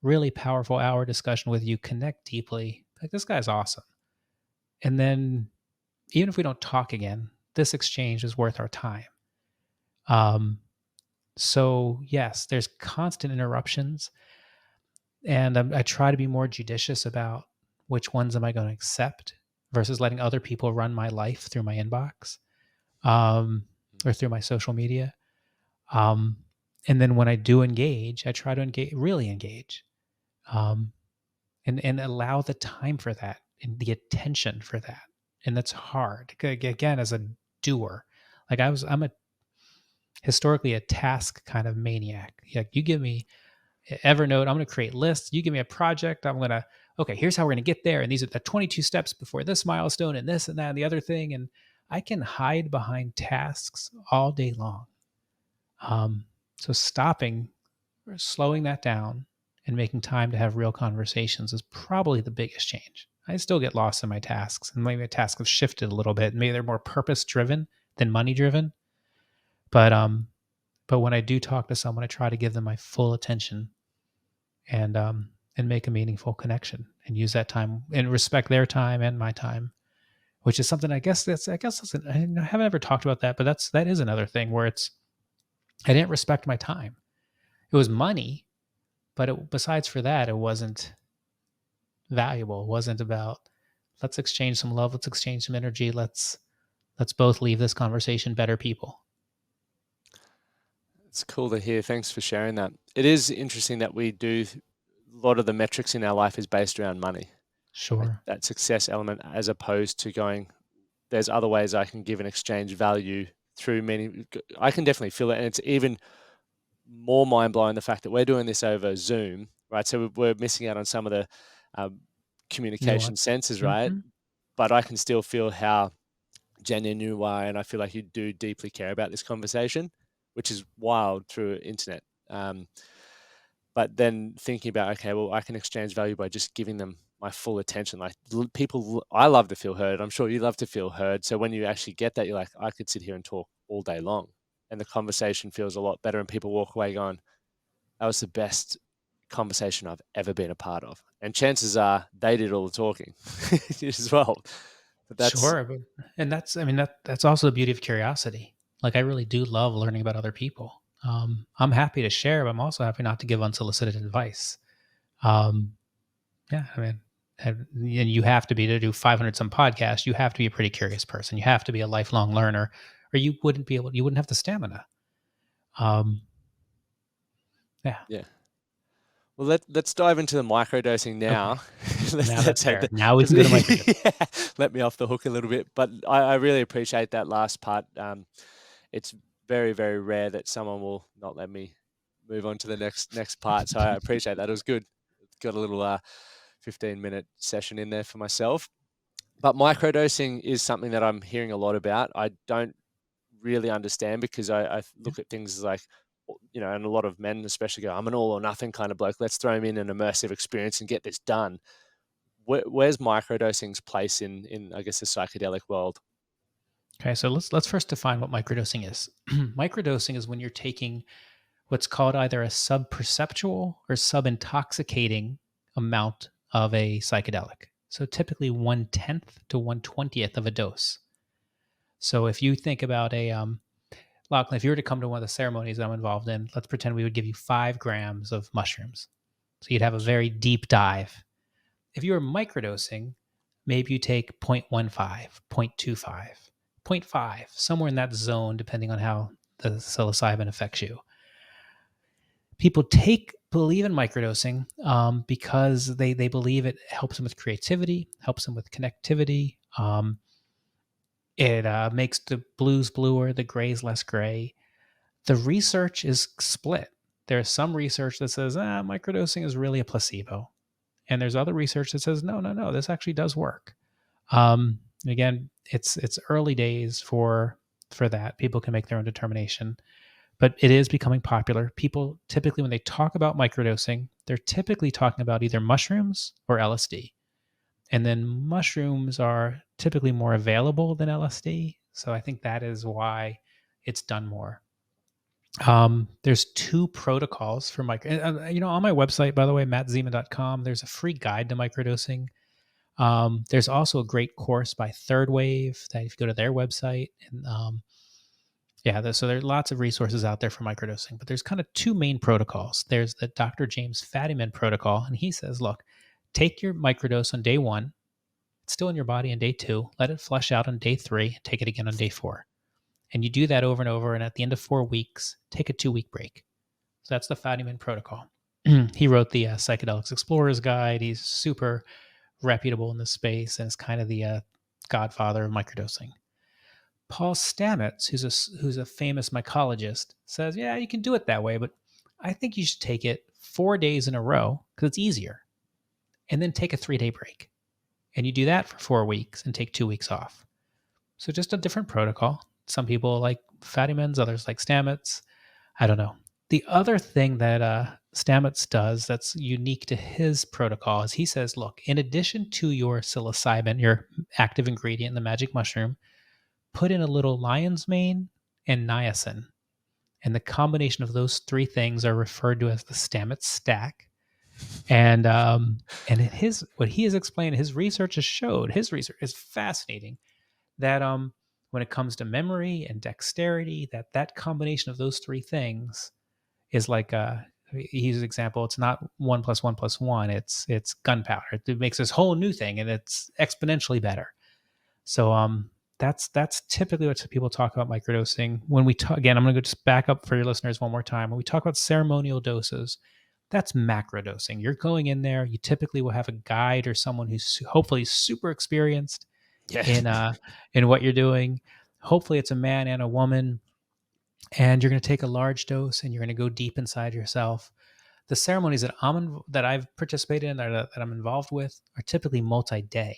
really powerful hour discussion with you, connect deeply. Like, this guy's awesome. And then even if we don't talk again, this exchange is worth our time. Um, so yes, there's constant interruptions. And I try to be more judicious about which ones am I going to accept versus letting other people run my life through my inbox, um, or through my social media. Um, and then when I do engage, I try to engage, really engage, um, and allow the time for that and the attention for that. And that's hard. Again, as a doer, like I'm a historically a task kind of maniac. Like you give me Evernote, I'm going to create lists. You give me a project, I'm going to, okay, here's how we're going to get there. And these are the 22 steps before this milestone and this and that and the other thing. And I can hide behind tasks all day long. Um, so stopping, or slowing that down and making time to have real conversations is probably the biggest change. I still get lost in my tasks, and maybe my tasks have shifted a little bit. Maybe they're more purpose driven than money driven. But but when I do talk to someone, I try to give them my full attention, and make a meaningful connection and use that time and respect their time and my time, which is something I haven't ever talked about that, but that is another thing where it's I didn't respect my time. It was money, but besides for that, it wasn't valuable. It wasn't about let's exchange some love, let's exchange some energy, let's both leave this conversation better people. It's cool to hear. Thanks for sharing that. It is interesting that we do a lot of the metrics in our life is based around money, right? Sure. That success element, as opposed to going, there's other ways I can give and exchange value through many. I can definitely feel it. And it's even more mind blowing the fact that we're doing this over Zoom, right? So we're missing out on some of the um, communication Nuance. senses, right? Mm-hmm. But I can still feel how genuine you are, and I feel like you do deeply care about this conversation, which is wild through internet. But then thinking about, okay, well, I can exchange value by just giving them my full attention. Like people, I love to feel heard. I'm sure you love to feel heard. So when you actually get that, you're like, I could sit here and talk all day long, and the conversation feels a lot better. And people walk away going, that was the best conversation I've ever been a part of. And chances are they did all the talking as well. But that's, Sure, but and that's I mean that's also the beauty of curiosity. Like I really do love learning about other people. I'm happy to share, but I'm also happy not to give unsolicited advice. Um, yeah, I mean, and you have to be to do 500 some podcasts. You have to be a pretty curious person. You have to be a lifelong learner, or you wouldn't have the stamina. Um, yeah. yeah. Well, let's dive into the microdosing Okay. now. Now let's that's have fair. the Now we can go to microdose. because yeah, let me off the hook a little bit. But I really appreciate that last part. It's very very rare that someone will not let me move on to the next part. So I appreciate that. It was good. Got a little 15-minute session in there for myself. But microdosing is something that I'm hearing a lot about. I don't really understand because I Yeah. look at things like, and a lot of men especially go, I'm an all or nothing kind of bloke. Let's throw him in an immersive experience and get this done. Where's microdosing's place in I guess the psychedelic world? Okay, so let's first define what microdosing is. Microdosing is when you're taking what's called either a subperceptual or subintoxicating amount of a psychedelic. So typically 1/10 to 1/20th of a dose. So if you think about Lachlan, if you were to come to one of the ceremonies that I'm involved in, let's pretend we would give you 5 grams of mushrooms. So you'd have a very deep dive. If you were microdosing, maybe you take 0.15, 0.25, zero point 0.5, somewhere in that zone, depending on how the psilocybin affects you. People believe in microdosing because they believe it helps them with creativity, helps them with connectivity. It makes the blues bluer, the grays less gray. The research is split. There's some research that says microdosing is really a placebo, and there's other research that says no, no, no, this actually does work. Again, it's early days for that. People can make their own determination, but it is becoming popular. People typically, when they talk about microdosing, they're typically talking about either mushrooms or LSD. And then mushrooms are typically more available than LSD. So I think that is why it's done more. There's 2 protocols for micro. On my website, by the way, mattzemon.com, there's a free guide to microdosing. There's also a great course by Third Wave that if you go to their website, Yeah, so there are lots of resources out there for microdosing, but there's kind of two main protocols. There's the Dr. James Fadiman protocol, and he says, look, take your microdose on day one, it's still in your body on day two, let it flush out on day three, and take it again on day four. And you do that over and over, and at the end of 4 weeks, take a 2 week break. So that's the Fadiman protocol. He wrote the Psychedelics Explorer's Guide. He's super reputable in this space and is kind of the godfather of microdosing. Paul Stamets, who's a famous mycologist, says, yeah, you can do it that way, but I think you should take it 4 days in a row because it's easier, and then take a 3 day break. And you do that for 4 weeks and take 2 weeks off. So just a different protocol. Some people like Fadiman's, others like Stamets. I don't know. The other thing that Stamets does that's unique to his protocol is he says, look, in addition to your psilocybin, your active ingredient in the magic mushroom, put in a little lion's mane and niacin. And the combination of those three things are referred to as the Stamets stack. And in his what he has explained, his research has showed, his research is fascinating, that when it comes to memory and dexterity, that combination of those three things is like he uses an example, it's not 1 + 1 + 1, it's gunpowder. It makes this whole new thing and it's exponentially better. So that's typically what people talk about microdosing. When we talk again, I'm going to just back up for your listeners one more time. When we talk about ceremonial doses, that's macrodosing. You're going in there. You typically will have a guide or someone who's hopefully super experienced Yeah. in what you're doing. Hopefully, it's a man and a woman, and you're going to take a large dose and you're going to go deep inside yourself. The ceremonies that I've participated in, that I'm involved with, are typically multi-day.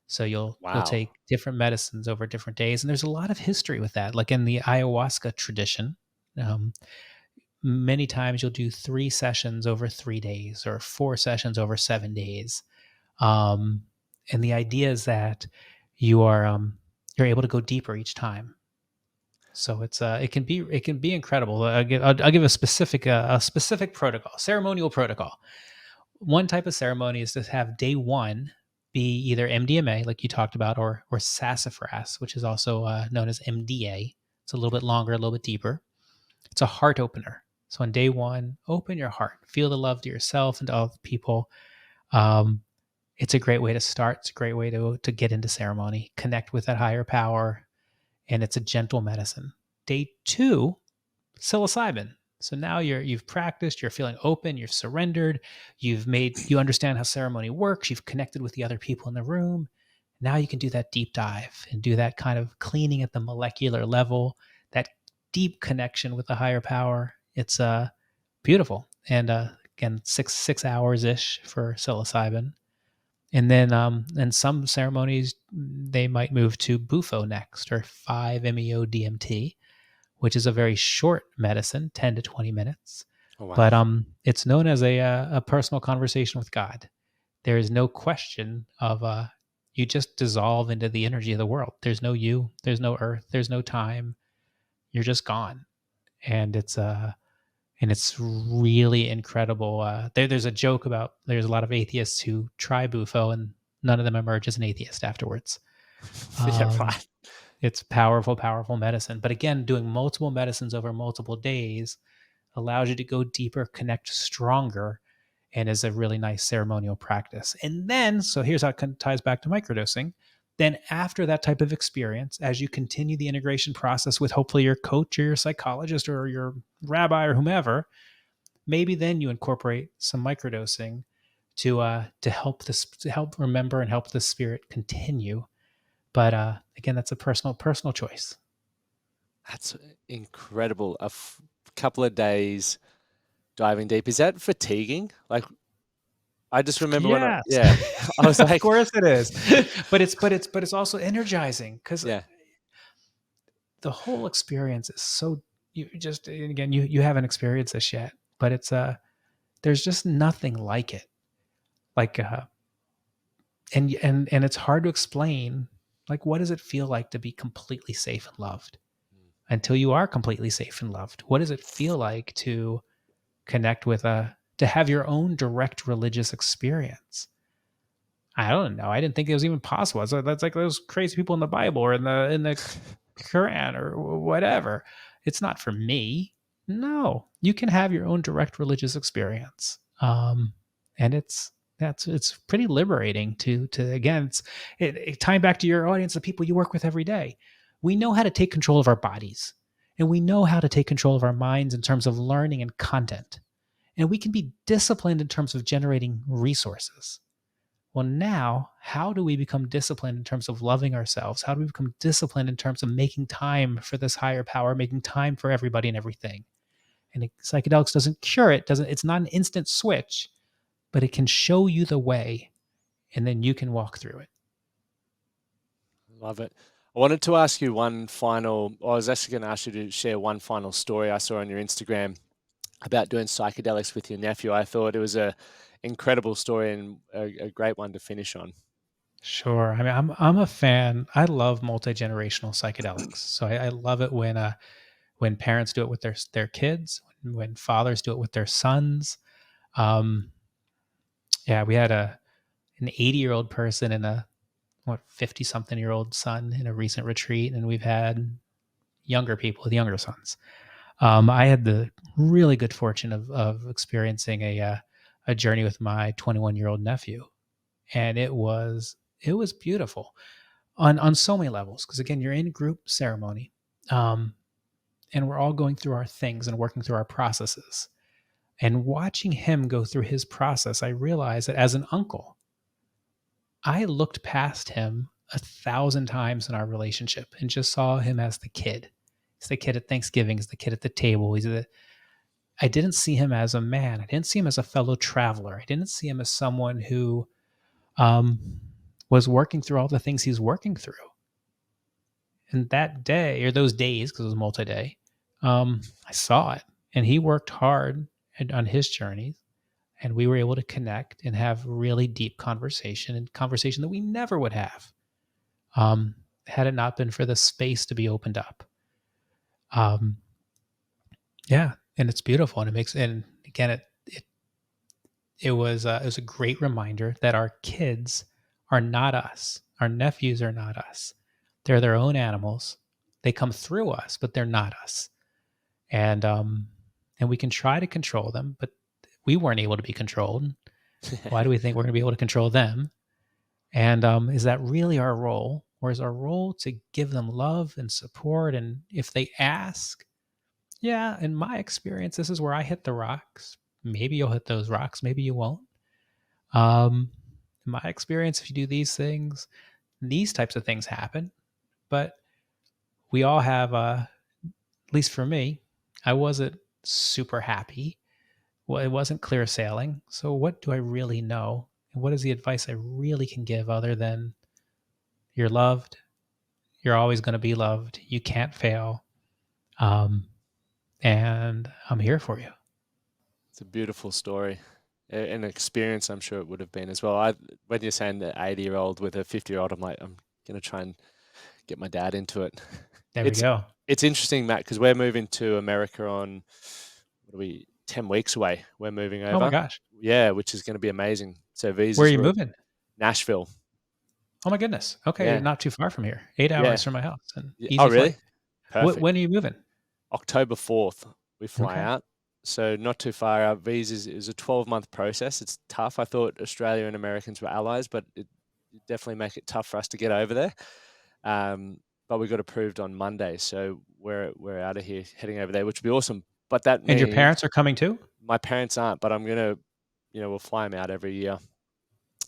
So you'll Wow. take different medicines over different days, and there's a lot of history with that. Like in the ayahuasca tradition, um, many times you'll do 3 sessions over 3 days or 4 sessions over 7 days, um, and the idea is that you're able to go deeper each time. So it can be incredible. I'll give a specific protocol, ceremonial protocol. One type of ceremony is to have day one be either MDMA, like you talked about, or sassafras, which is also known as MDA. It's a little bit longer, a little bit deeper. It's a heart opener. So on day one, open your heart, feel the love to yourself and to other people. Um, it's a great way to start. It's a great way to get into ceremony, connect with that higher power, and it's a gentle medicine. Day two, psilocybin. So now you've practiced, you're feeling open, you've surrendered, you understand how ceremony works, you've connected with the other people in the room. Now you can do that deep dive and do that kind of cleaning at the molecular level, that deep connection with the higher power. It's beautiful. And again, six hours ish for psilocybin. And then in some ceremonies, they might move to bufo next, or 5-MeO DMT, which is a very short medicine, 10 to 20 minutes. Oh, wow. But it's known as a personal conversation with God. There is no question of you just dissolve into the energy of the world. There's no you, there's no earth, there's no time. You're just gone, and it's really incredible. There's a joke about there's a lot of atheists who try bufo and none of them emerge as an atheist afterwards. Yeah, Um, right. it's powerful, powerful medicine. But again, doing multiple medicines over multiple days allows you to go deeper, connect stronger, and is a really nice ceremonial practice. And then, so here's how it ties back to microdosing. Then, after that type of experience, as you continue the integration process with hopefully your coach or your psychologist or your rabbi or whomever, maybe then you incorporate some microdosing to help remember and help the spirit continue. But again, that's a personal choice. That's incredible. Couple of days diving deep. Is that fatiguing? Like, I just remember when I, Yes, yeah, I was of like, course it is. But it's also energizing because yeah, the whole experience is so. You just, and again, you haven't experienced this yet, but it's there's just nothing like it. Like and it's hard to explain. Like, what does it feel like to be completely safe and loved? Until you are completely safe and loved, what does it feel like to connect with to have your own direct religious experience? I don't know. I didn't think it was even possible. So that's like those crazy people in the Bible or in the Quran or whatever. It's not for me. No, you can have your own direct religious experience, and it's pretty liberating to again. Tying back to your audience, the people you work with every day. We know how to take control of our bodies, and we know how to take control of our minds in terms of learning and content, and we can be disciplined in terms of generating resources. Well, now, how do we become disciplined in terms of loving ourselves? How do we become disciplined in terms of making time for this higher power, making time for everybody and everything? And psychedelics doesn't cure it, doesn't it's not an instant switch, but it can show you the way and then you can walk through it. Love it. I wanted to ask you one final, I was actually going to ask you to share one final story I saw on your Instagram about doing psychedelics with your nephew. I thought it was a incredible story and a great one to finish on. Sure. I mean, I'm a fan. I love multi-generational psychedelics. So I love it when parents do it with their kids, when fathers do it with their sons. Um, yeah, we had an 80-year-old person and a 50 something year old son in a recent retreat, and we've had younger people with younger sons. I had the really good fortune of experiencing a journey with my 21-year-old nephew, and it was beautiful on so many levels. Because again, you're in group ceremony, um, and we're all going through our things and working through our processes. And watching him go through his process, I realized that as an uncle, I looked past him 1,000 times in our relationship and just saw him as the kid. He's the kid at Thanksgiving. He's the kid at the table. I didn't see him as a man. I didn't see him as a fellow traveler. I didn't see him as someone who um, was working through all the things he's working through. And that day, or those days, because it was multi-day, I saw it. And he worked hard on his journey, and we were able to connect and have really deep conversation, and conversation that we never would have had it not been for the space to be opened up. Um, yeah, and it's beautiful, and it makes, and again, it was a great reminder that our kids are not us. Our nephews are not us. They're their own animals. They come through us, but they're not us. And we can try to control them, but we weren't able to be controlled. Why do we think we're going to be able to control them? And is that really our role? Or is our role to give them love and support? And if they ask, yeah, in my experience, this is where I hit the rocks. Maybe you'll hit those rocks, maybe you won't. In my experience, if you do these things, these types of things happen. But we all have, at least for me, I wasn't super happy. Well, it wasn't clear sailing. So, what do I really know? And what is the advice I really can give other than you're loved? You're always going to be loved. You can't fail. Um, and I'm here for you. It's a beautiful story. An experience, I'm sure it would have been as well. When you're saying the 80-year-old with a 50-year-old, I'm like, I'm going to try and get my dad into it. There we It's go. it's interesting, Matt, because we're moving to America on, what are we, 10 weeks away. We're moving Oh my over. gosh. Yeah, which is going to be amazing. So Where are visas you are all moving? Nashville. Oh my goodness. Okay, you're Yeah, not too far from here. 8 hours yeah. from my house, and Yeah. Oh, easy flight. really? Perfect. When are you moving? October 4th, we fly Okay. out. So not too far. Our visas is a 12-month process. It's tough. I thought Australia and Americans were allies, but it definitely make it tough for us to get over there. Um, but we got approved on Monday, so we're out of here, heading over there, which would be awesome. But that And your means parents are coming too? my parents aren't, but I'm gonna, we'll fly them out every year.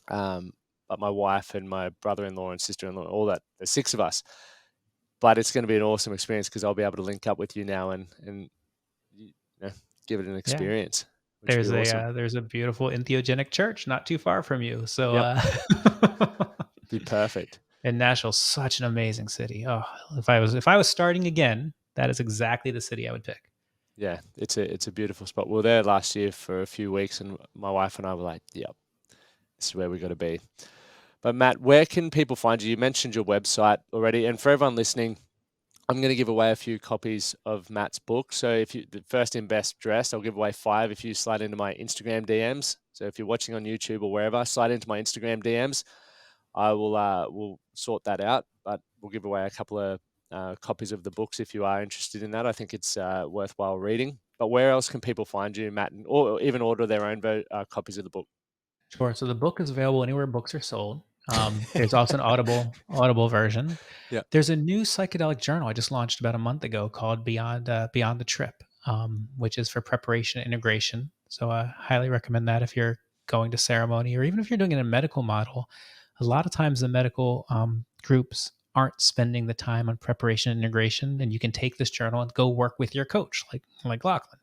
But my wife and my brother-in-law and sister-in-law, all that, there's six of us. But it's going to be an awesome experience because I'll be able to link up with you now and you know, give it an Yeah. experience, which would be awesome. There's a beautiful entheogenic church not too far from you. So Yep, be perfect. and Nashville's such an amazing city. Oh, if I was starting again, that is exactly the city I would pick. Yeah, it's a beautiful spot. We were there last year for a few weeks, and my wife and I were like, "Yep, this is where we got to be." But Matt, where can people find you? You mentioned your website already, and for everyone listening, I'm going to give away a few copies of Matt's book. So if you the first in best dressed, I'll give away 5 if you slide into my Instagram DMs. So if you're watching on YouTube or wherever, slide into my Instagram DMs. I will sort that out, but we'll give away a couple of copies of the books if you are interested in that. I think it's worthwhile reading. But where else can people find you, Matt, or even order their own copies of the book? Sure. So the book is available anywhere books are sold. There's also an Audible version. Yeah, There's a new psychedelic journal I just launched about a month ago called Beyond the Trip, which is for preparation and integration. So I highly recommend that if you're going to ceremony or even if you're doing it in a medical model. A lot of times the medical groups aren't spending the time on preparation and integration, and you can take this journal and go work with your coach, like Lachlan.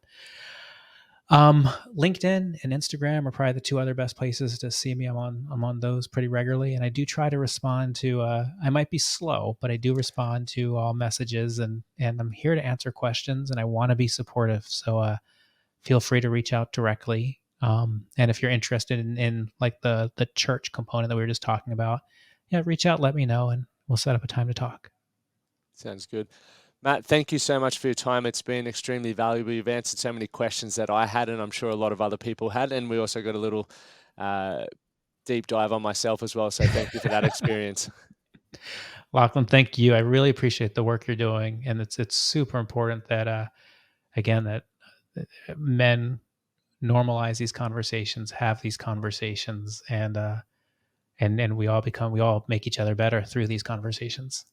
LinkedIn and Instagram are probably the two other best places to see me. I'm on those pretty regularly, and I do try to respond to. I might be slow, but I do respond to all messages, and I'm here to answer questions, and I want to be supportive. So feel free to reach out directly. And if you're interested in like the church component that we were just talking about, yeah, reach out, let me know, and we'll set up a time to talk. sounds good. Matt, thank you so much for your time. It's been extremely valuable. You've answered so many questions that I had, and I'm sure a lot of other people had. And we also got a little uh, deep dive on myself as well. So thank you for that experience. Lachlan, thank you. I really appreciate the work you're doing, and it's super important that again that men normalize these conversations, have these conversations, and we all make each other better through these conversations.